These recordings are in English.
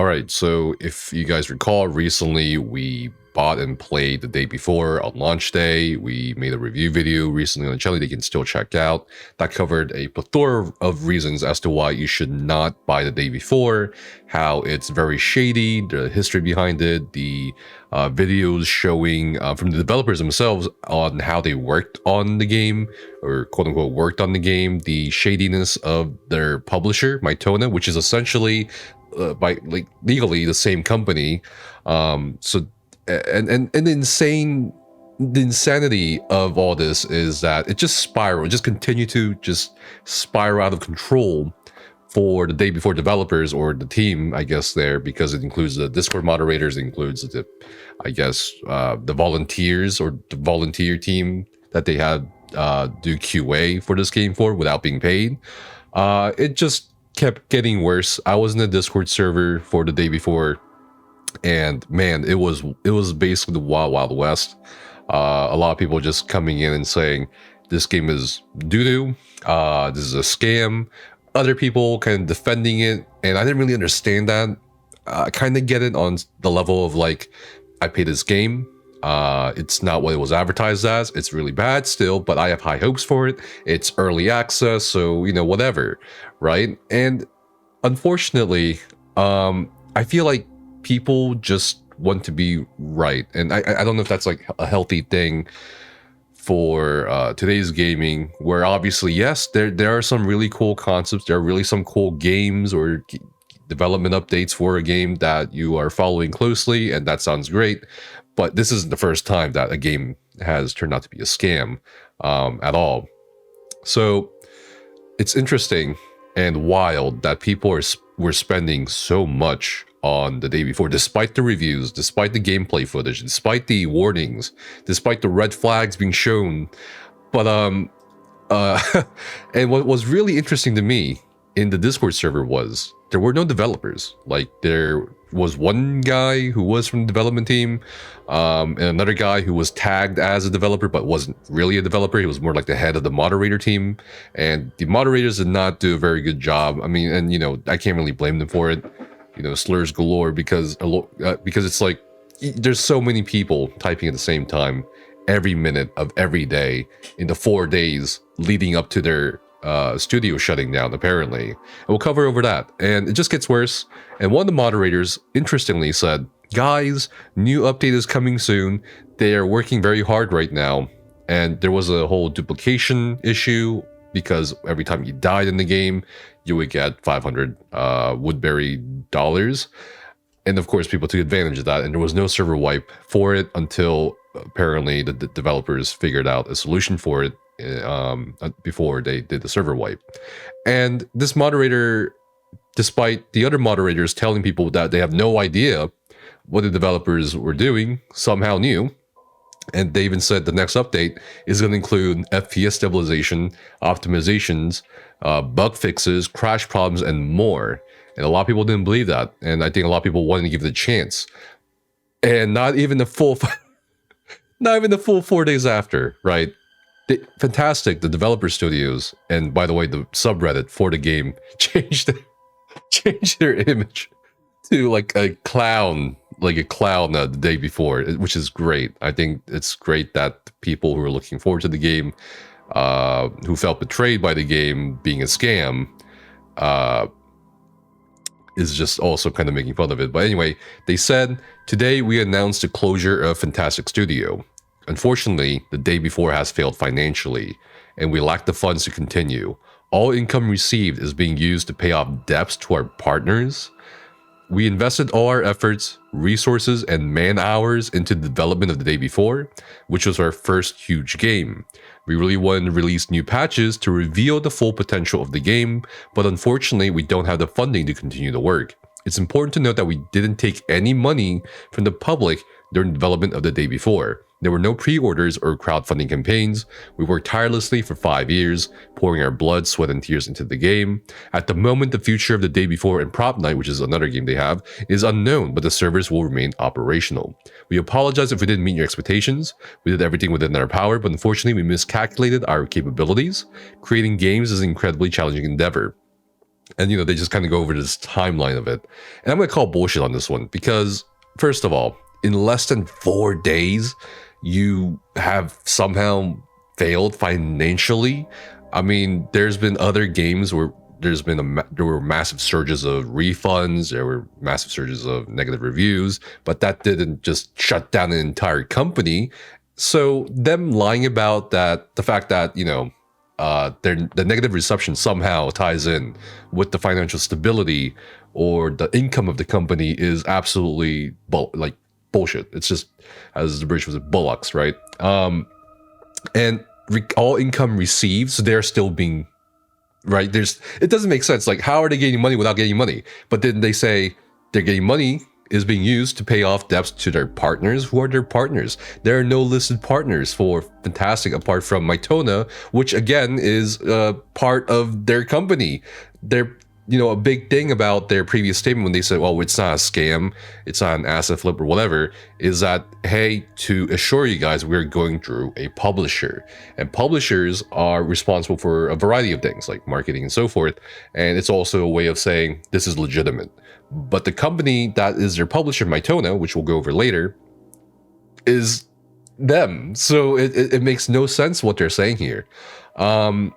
All right, so if you guys recall, recently we bought and played the day before on launch day. We made a review video recently on the channel that you can still check out. That covered a plethora of reasons as to why you should not buy the day before, how it's very shady, the history behind it, the videos showing from the developers themselves on how they worked on the game, or quote-unquote worked on the game, the shadiness of their publisher, Mytona, which is essentially by like legally the same company. So and the insanity of all this is that it just continue to just spiral out of control for the day before developers, or the team, I guess, there, because it includes the Discord moderators, it includes the, I guess, the volunteers or the volunteer team that they had do QA for this game for without being paid. It just kept getting worse. I was in the Discord server for the day before, and man, it was basically the wild west. A lot of people just coming in and saying this game is doo-doo, this is a scam. Other people kind of defending it, and I didn't really understand that. I kind of get it on the level of like, I paid this game, it's not what it was advertised as, it's really bad still, but I have high hopes for it, it's early access, so you know, whatever, right? And unfortunately, I feel like people just want to be right, and I don't know if that's like a healthy thing for today's gaming, where obviously, yes, there are some really cool concepts, there are really some cool games or development updates for a game that you are following closely, and that sounds great, but this isn't the first time that a game has turned out to be a scam at all. So it's interesting and wild that people were spending so much on the day before, despite the reviews, despite the gameplay footage, despite the warnings, despite the red flags being shown. But and what was really interesting to me in the Discord server was there were no developers. Like, there was one guy who was from the development team, and another guy who was tagged as a developer but wasn't really a developer. He was more like the head of the moderator team, and the moderators did not do a very good job. I mean, and you know, I can't really blame them for it. You know, slurs galore, because it's like there's so many people typing at the same time every minute of every day in the 4 days leading up to their studio shutting down, apparently. And we'll cover over that, and it just gets worse. And one of the moderators interestingly said, guys, new update is coming soon, they are working very hard right now. And there was a whole duplication issue, because every time you died in the game, you would get 500 Woodbury dollars. And of course, people took advantage of that, and there was no server wipe for it until apparently the developers figured out a solution for it before they did the server wipe. And this moderator, despite the other moderators telling people that they have no idea what the developers were doing, somehow knew. And they even said the next update is going to include FPS stabilization, optimizations, bug fixes, crash problems, and more. And a lot of people didn't believe that, and I think a lot of people wanted to give it a chance. And not even the full 4 days after, right? Fntastic, the developer studios, and by the way, the subreddit for the game changed their image to like a clown the day before, which is great. I think it's great that people who are looking forward to the game, who felt betrayed by the game being a scam, is just also kind of making fun of it. But anyway, they said, today we announced the closure of Fntastic Studio. Unfortunately, the day before has failed financially, and we lack the funds to continue. All income received is being used to pay off debts to our partners. We invested all our efforts, resources, and man-hours into the development of the day before, which was our first huge game. We really wanted to release new patches to reveal the full potential of the game, but unfortunately, we don't have the funding to continue the work. It's important to note that we didn't take any money from the public during the development of the day before. There were no pre-orders or crowdfunding campaigns. We worked tirelessly for 5 years, pouring our blood, sweat, and tears into the game. At the moment, the future of the day before and Prop Night, which is another game they have, is unknown, but the servers will remain operational. We apologize if we didn't meet your expectations. We did everything within our power, but unfortunately, we miscalculated our capabilities. Creating games is an incredibly challenging endeavor. And, they just kind of go over this timeline of it. And I'm going to call bullshit on this one because, first of all, in less than 4 days, you have somehow failed financially. I mean, there's been other games where there were massive surges of refunds, there were massive surges of negative reviews, but that didn't just shut down an entire company. So them lying about that, the fact that, the negative reception somehow ties in with the financial stability or the income of the company is absolutely bullshit. It's just, as the British was, bullocks, right? And all income received, so they're still being, right? It doesn't make sense. Like, how are they getting money without getting money? But then they say they're getting money is being used to pay off debts to their partners. Who are their partners? There are no listed partners for Fntastic apart from Mytona, which again is part of their company. They're, a big thing about their previous statement when they said, well, it's not a scam, it's not an asset flip or whatever, is that, hey, to assure you guys, we're going through a publisher. And publishers are responsible for a variety of things like marketing and so forth. And it's also a way of saying this is legitimate. But the company that is their publisher, Mytona, which we'll go over later, is them. So it makes no sense what they're saying here. And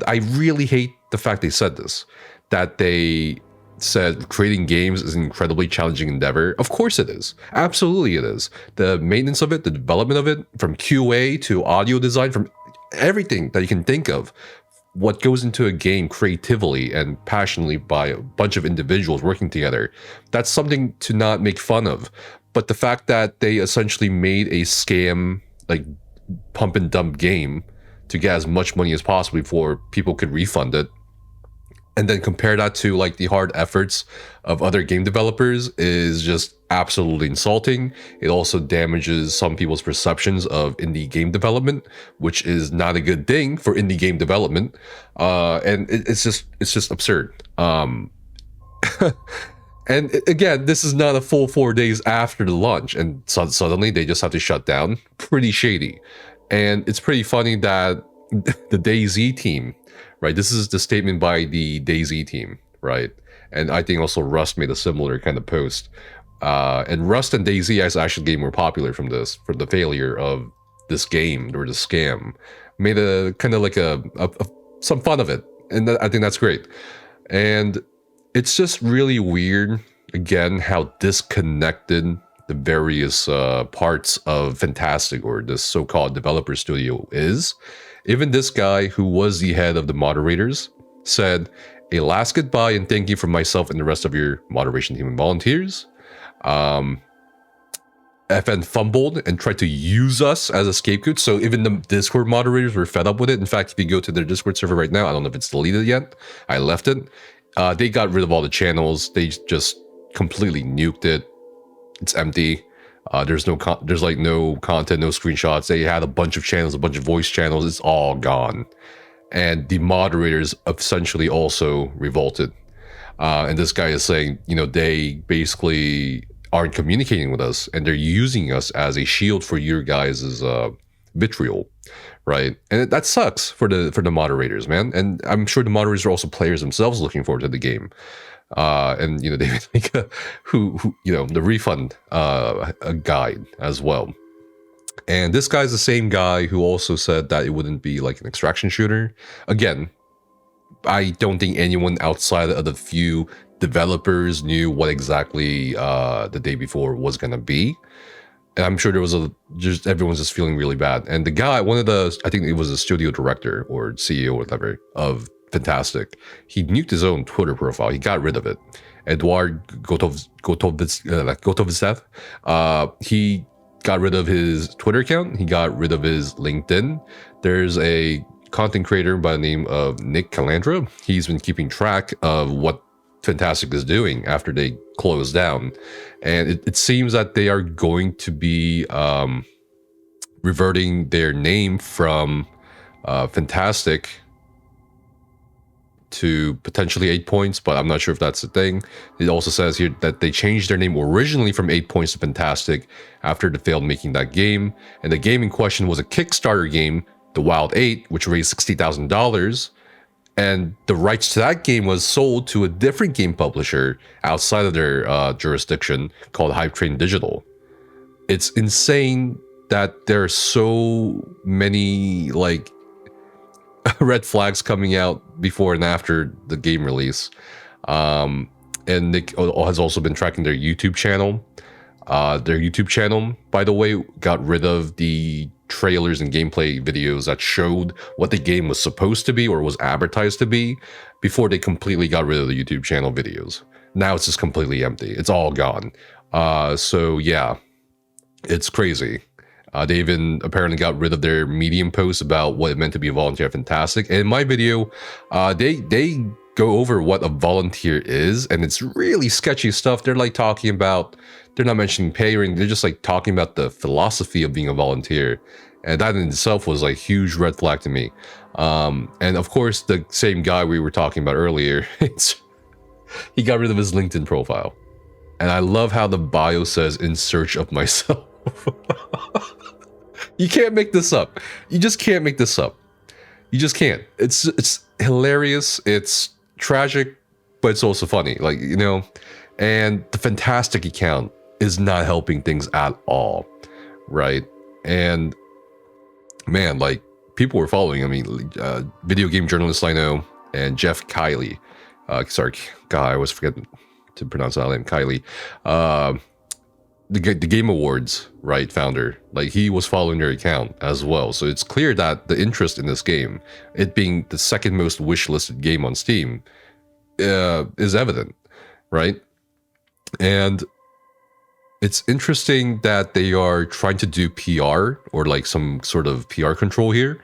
I really hate the fact they said this. That they said creating games is an incredibly challenging endeavor. Of course it is. Absolutely it is. The maintenance of it, the development of it, from QA to audio design, from everything that you can think of, what goes into a game creatively and passionately by a bunch of individuals working together, that's something to not make fun of. But the fact that they essentially made a scam, like pump and dump game to get as much money as possible before people could refund it, and then compare that to like the hard efforts of other game developers is just absolutely insulting. It also damages some people's perceptions of indie game development, which is not a good thing for indie game development. And it's just absurd. And again, this is not a full 4 days after the launch, and suddenly they just have to shut down. Pretty shady. And it's pretty funny that the DayZ team, right? This is the statement by the DayZ team, right? And I think also Rust made a similar kind of post. And Rust and DayZ is actually getting more popular from this, for the failure of this game or the scam. Made a kind of like some fun of it. And I think that's great. And it's just really weird, again, how disconnected the various parts of Fntastic or this so-called developer studio is. Even this guy, who was the head of the moderators, said, a last goodbye and thank you from myself and the rest of your moderation team and volunteers. FN fumbled and tried to use us as a scapegoat. So even the Discord moderators were fed up with it. In fact, if you go to their Discord server right now, I don't know if it's deleted yet. I left it. They got rid of all the channels. They just completely nuked it. It's empty. There's no content, no screenshots. They had a bunch of channels, a bunch of voice channels. It's all gone. And the moderators essentially also revolted. And this guy is saying, they basically aren't communicating with us, and they're using us as a shield for your guys' vitriol, right? And that sucks for the moderators, man. And I'm sure the moderators are also players themselves looking forward to the game. And they make the refund a guide as well. And this guy's the same guy who also said that it wouldn't be like an extraction shooter. Again, I don't think anyone outside of the few developers knew what exactly the day before was gonna be. And I'm sure there was everyone's just feeling really bad. And the guy, I think it was a studio director or CEO or whatever of Fntastic, he nuked his own Twitter profile. He got rid of it. Eduard Gotovzev, he got rid of his Twitter account. He got rid of his LinkedIn. There's a content creator by the name of Nick Calandra. He's been keeping track of what Fntastic is doing after they close down. And it seems that they are going to be reverting their name from Fntastic to potentially 8 points, but I'm not sure if that's the thing. It also says here that they changed their name originally from 8 points to Fntastic after they failed making that game. And the game in question was a Kickstarter game, The Wild 8, which raised $60,000. and the rights to that game was sold to a different game publisher outside of their jurisdiction called Hype Train Digital. It's insane that there are so many like red flags coming out before and after the game release. And Nick has also been tracking their YouTube channel. Their YouTube channel, by the way, got rid of the trailers and gameplay videos that showed what the game was supposed to be or was advertised to be before they completely got rid of the YouTube channel videos. Now it's just completely empty. It's all gone. So yeah, it's crazy. They even apparently got rid of their Medium posts about what it meant to be a volunteer at Fntastic. And in my video, they go over what a volunteer is, and it's really sketchy stuff. They're like talking about, they're not mentioning pay or anything, they're just like talking about the philosophy of being a volunteer. And that in itself was like huge red flag to me. And of course, the same guy we were talking about earlier, he got rid of his LinkedIn profile. And I love how the bio says, "in search of myself." You can't make this up. You just can't make this up. You just can't. It's hilarious. It's tragic, but it's also funny. Like, you know, and the Fntastic account is not helping things at all, right? And man, like, people were following. I mean, video game journalists I know, and Jeff Kiley. Sorry, God, I always forget to pronounce that name. Kiley. The Game Awards, right, founder, like, he was following their account as well. So it's clear that the interest in this game, it being the second most wish-listed game on Steam, is evident, right? And it's interesting that they are trying to do PR, or like some sort of PR control here.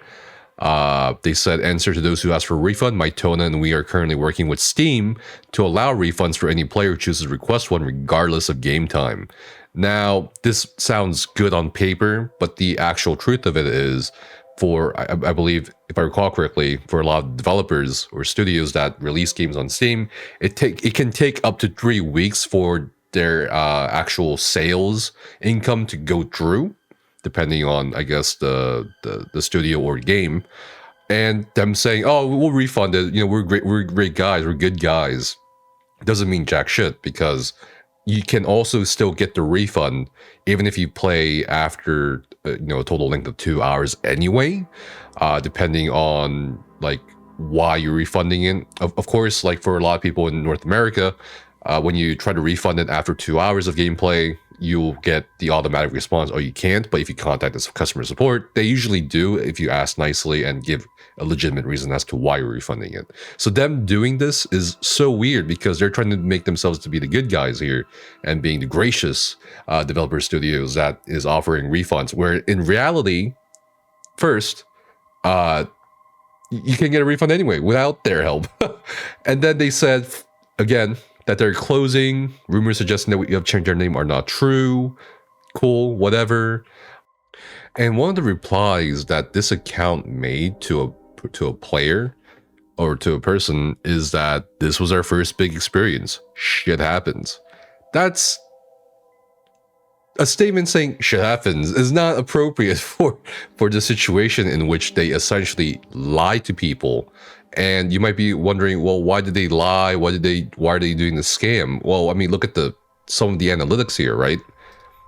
They said, "Answer to those who ask for a refund. Mytona and we are currently working with Steam to allow refunds for any player who chooses to request one regardless of game time." Now, this sounds good on paper, but the actual truth of it is, for, I believe, if I recall correctly, for a lot of developers or studios that release games on Steam, it can take up to 3 weeks for their actual sales income to go through, depending on, I guess, the studio or game, and them saying, "Oh, we'll refund it. You know, we're great guys, we're good guys," doesn't mean jack shit, because you can also still get the refund even if you play after you know, a total length of 2 hours anyway, depending on like why you're refunding it. Of course, like for a lot of people in North America, when you try to refund it after 2 hours of gameplay, you'll get the automatic response, "Oh, you can't." But if you contact the customer support, they usually do if you ask nicely and give a legitimate reason as to why you're refunding it. So them doing this is so weird, because they're trying to make themselves to be the good guys here and being the gracious developer studios that is offering refunds, where in reality, first, you can get a refund anyway without their help. And then they said, again, that they're closing. Rumors suggesting that we have changed their name are not true. Cool, whatever. And one of the replies that this account made to a player or to a person is that this was our first big experience. Shit happens. That's a statement saying shit happens is not appropriate for the situation in which they essentially lie to people. And you might be wondering, well, why did they lie? Why are they doing the scam? Well, I mean, look at some of the analytics here, right?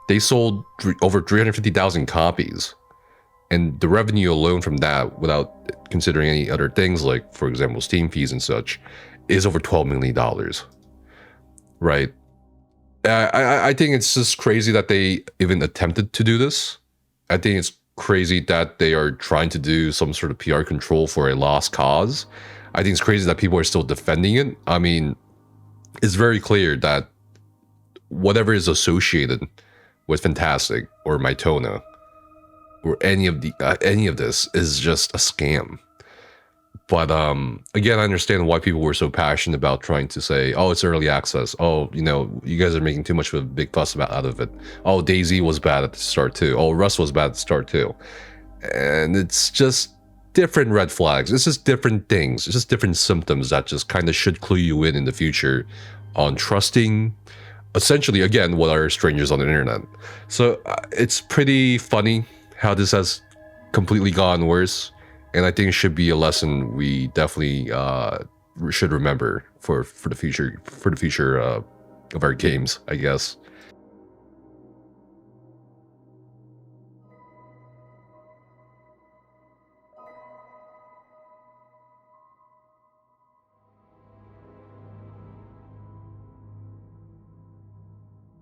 They sold over 350,000 copies. And the revenue alone from that, without considering any other things like, for example, Steam fees and such, is over $12 million. Right? I think it's just crazy that they even attempted to do this. I think it's crazy that they are trying to do some sort of PR control for a lost cause. I think it's crazy that people are still defending it. I mean, it's very clear that whatever is associated with Fntastic or Mytona or any of this is just a scam. But again, I understand why people were so passionate about trying to say, "Oh, it's early access. Oh, you know, you guys are making too much of a big fuss out of it. Oh, DayZ was bad at the start too. Oh, Rust was bad at the start too." And it's just different red flags. It's just different things. It's just different symptoms that just kind of should clue you in the future on trusting, essentially, again, what are strangers on the internet. So it's pretty funny how this has completely gone worse. and I think it should be a lesson we definitely should remember for the future of our games, I guess.